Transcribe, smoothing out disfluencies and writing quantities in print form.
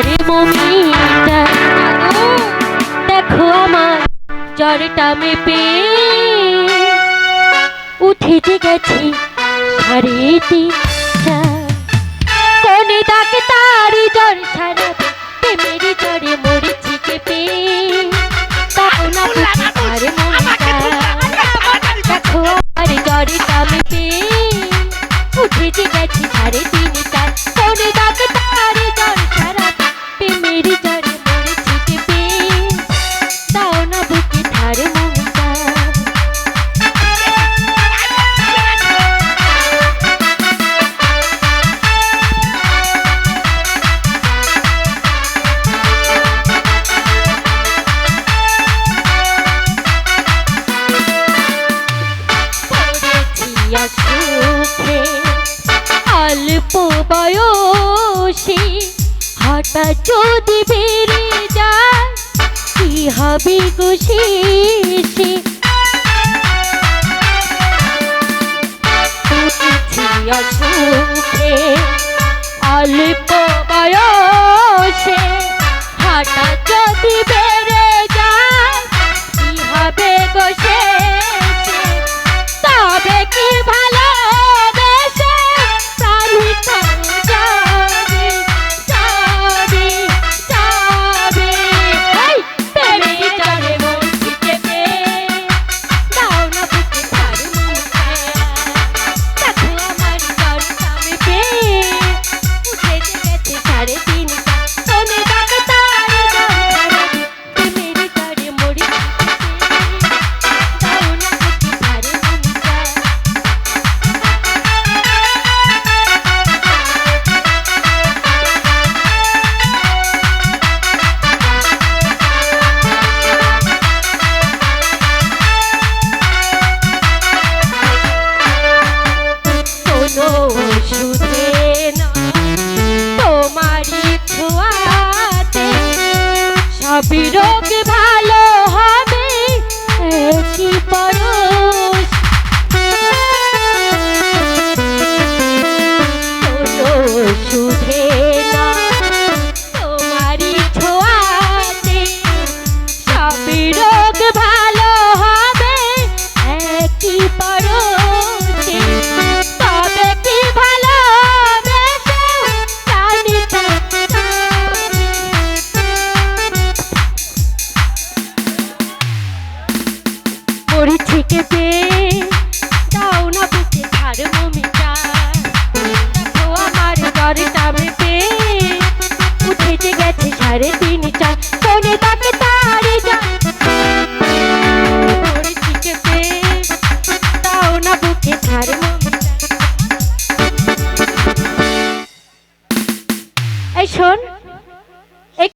ঝরে মমিটা দেখো আমার জ্বরটা মেপে উঠে গেছি 3:30 কোনে ডাক্তারি জ্বর সারাবে প্রেমেরই জ্বরে মরেছি কেঁপে তাও না ঝরে মমিটা দেখো আমার জ্বরটা মেপে উঠে গেছি 3:30 কোনে ডাক্তারি জ্বর সারাবে প্রেমেরই জ্বরে মরেছি কেঁপে তাও না বুকে ঝরে মমিটা সুখে অল্প বয়সে হঠাৎ যদি বেড়ে যায় কি হবে গো শেষে সুখে অল্প বয়সে হঠাৎ যদি বেড়ে যায় কি হবে গো শেষে তবে কি ভালোবেসে প্রাণীটা যাবে যাবে যাবে প্রেমে জ্বরে মরছি কেঁপে দাও না বুকে ঝরে মমিটা দেখো আমার জ্বরটা মেপে উঠে গেছে 3:30 কোনে ডাক্তারি জ্বর সারাবে প্রেমেরই জ্বরে মরেছি দাও না বুকে ঝরে মমিটা কোনো ওষুধে না তোমারই ছোঁয়াতে সবই রোগ ভালো হবে একই পরশ কোনো ওষুধে না তোমারই ছোঁয়াতে সবই রোগ ভালো হবে একই পরশে তবে কি ভালোবেসে প্রাণীটা মরেছি কেঁপে দাও না বুকে ঝরে মমিটা দেখো আমার জ্বরটা মেপে উঠে গেছে 3:30 কোনে ডাক্তারি জ্বর মরেছি কেঁপে দাও না বুকে ঝরে মমিটা এই শোন